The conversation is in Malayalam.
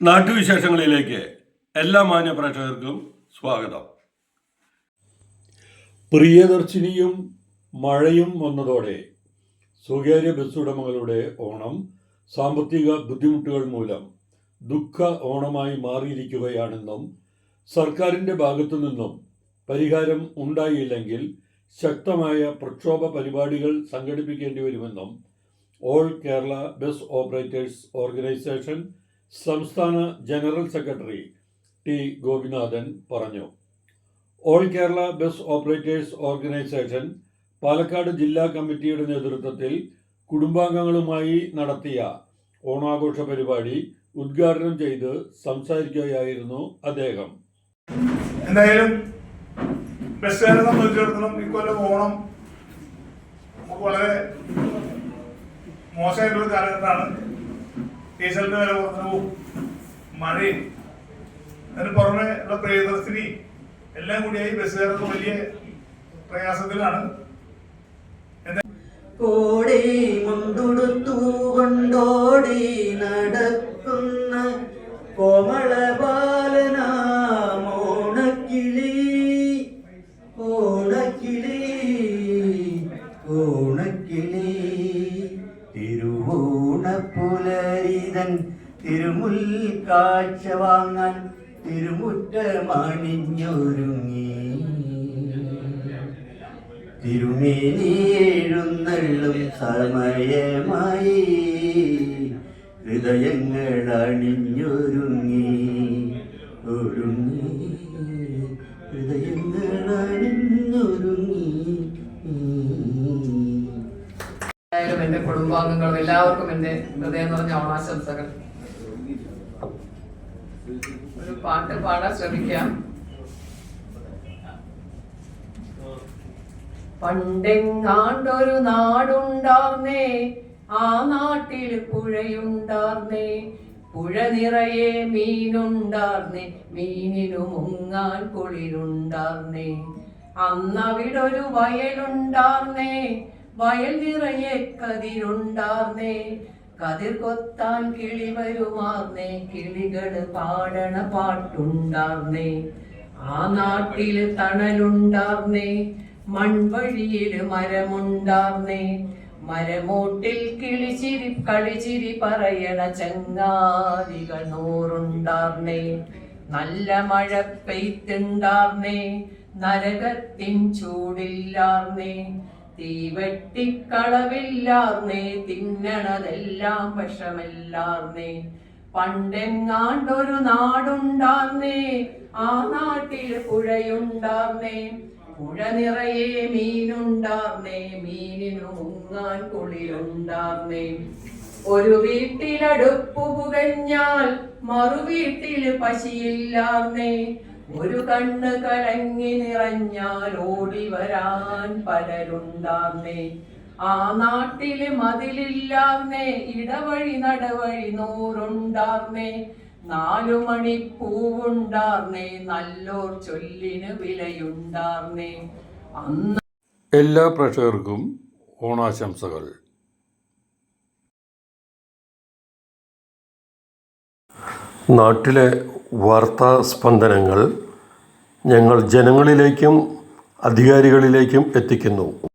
നാട്ടുവിശേഷങ്ങളിലേക്ക് എല്ലാ മാന്യ പ്രേക്ഷകർക്കും സ്വാഗതം. പ്രിയദർശിനിയും മഴയും വന്നതോടെ സ്വകാര്യ ബസ് ഉടമകളുടെ ഓണം സാമ്പത്തിക ബുദ്ധിമുട്ടുകൾ മൂലം ദുഃഖ ഓണമായി മാറിയിരിക്കുകയാണെന്നും സർക്കാരിൻ്റെ ഭാഗത്തു നിന്നും പരിഹാരം ഉണ്ടായില്ലെങ്കിൽ ശക്തമായ പ്രക്ഷോഭ പരിപാടികൾ സംഘടിപ്പിക്കേണ്ടി വരുമെന്നും all Kerala bus operators organisation സംസ്ഥാന ജനറൽ സെക്രട്ടറി ടി ഗോപിനാഥൻ പറഞ്ഞു. All Kerala bus operators organisation Palakkad ജില്ലാ കമ്മിറ്റിയുടെ നേതൃത്വത്തിൽ കുടുംബാംഗങ്ങളുമായി നടത്തിയ ഓണാഘോഷ പരിപാടി ഉദ്ഘാടനം ചെയ്ത് സംസാരിക്കുകയായിരുന്നു അദ്ദേഹം. എന്തായാലും ബസ്സുകാരെ സംബന്ധിച്ചിടത്തോളം ഇക്കൊല്ലം ഓണം വളരെ മോശമായിട്ടുള്ള കാലഘട്ടമാണ്. ഡീസലിന്റെ വില വർധനവും മഴയും അതിന് പുറമെ ഉള്ള പ്രിയദർശിനി എല്ലാം കൂടിയായി ബസ്സുകാർക്ക് വലിയ പ്രയാസത്തിലാണ്. കോടി മുണ്ടുടുത്തു കൊണ്ടോടി നടക്കുന്ന കോമള ബാലനാമോണക്കിളി ഓണക്കിളി ഓണക്കിളി തിരുവോണപ്പുലരിതൻ തിരുമുൽ കാഴ്ച വാങ്ങാൻ തിരുമുറ്റമണിഞ്ഞൊരുങ്ങി തിരുമേനി എഴുന്നള്ളും സമയമായി ഹൃദയങ്ങൾ അണിഞ്ഞൊരുങ്ങി ഒരുങ്ങി ഹൃദയങ്ങൾ അണിഞ്ഞൊരുങ്ങി. എന്റെ കുടുംബാംഗങ്ങളും എല്ലാവർക്കും എന്റെ ഹൃദയം നിറഞ്ഞ ഓണാശംസകൾ. ഒരു പാട്ട് പാടാൻ ശ്രമിക്കാം. പണ്ടെങ്ങാണ്ടൊരു നാടുണ്ടാർന്നേ, ആ നാട്ടിൽ പുഴയുണ്ടാർന്നേ, പുഴ നിറയെ മീനുണ്ടാർന്നേ, മീനിനു മുങ്ങാൻ കുളിരുണ്ടാർന്നേ. അന്നവിടൊരു വയലുണ്ടാർന്നേ, വയൽ നിറയെ കതിരുണ്ടാർന്നേ, കതിർ കൊത്താൻ കിളി വരുമാർന്നേ, കിളികള് പാടണ പാട്ടുണ്ടാർന്നേ. ആ നാട്ടില് തണലുണ്ടാർന്നേ, മൺവഴിയില് മരമുണ്ടാർന്നേ, മരമോട്ടിൽ കിളിച്ചിരി കളിച്ചിരി പറയണ ചങ്ങാതികൾ നൂറുണ്ടാർന്നേ. നല്ല മഴ പെയ്ത്തുണ്ടാർന്നേ, നരകത്തിൻ ചൂടില്ലാർന്നേ, തീവെട്ടിക്കളവില്ലാർന്നേ, തിന്നണതെല്ലാം വിഷമല്ലാർന്നേ. പണ്ടെങ്ങാണ്ടൊരു നാടുണ്ടാർന്നേ, ആ നാട്ടിൽ പുഴയുണ്ടാർന്നേ, പുഴ നിറയെ മീനുണ്ടാർന്നേ, മീനിനു മുങ്ങാൻ കുളിരുണ്ടാർന്നേ. ഒരു വീട്ടിലടുപ്പു പുകഞ്ഞാൽ മറുവീട്ടില് പശിയില്ലാർന്നേ, ഒരു കണ്ണ് കലങ്ങി നിറഞ്ഞാൽ ഓടി വരാൻ പലരുണ്ടാർന്നേ. ആ നാട്ടില് മതിലില്ലാർന്നേ, ഇടവഴി നടവഴി നൂറുണ്ടാർന്നേ, 4 മണിപ്പൂവുണ്ടാർന്നേ, നല്ലോർ ചൊല്ലിന് വിലയുണ്ടാർന്നേ. എല്ലാ പ്രേക്ഷകർക്കും ഓണാശംസകൾ. നാട്ടിലെ വാർത്താ സ്പന്ദനങ്ങൾ ഞങ്ങൾ ജനങ്ങളിലേക്കും അധികാരികളിലേക്കും എത്തിക്കുന്നു.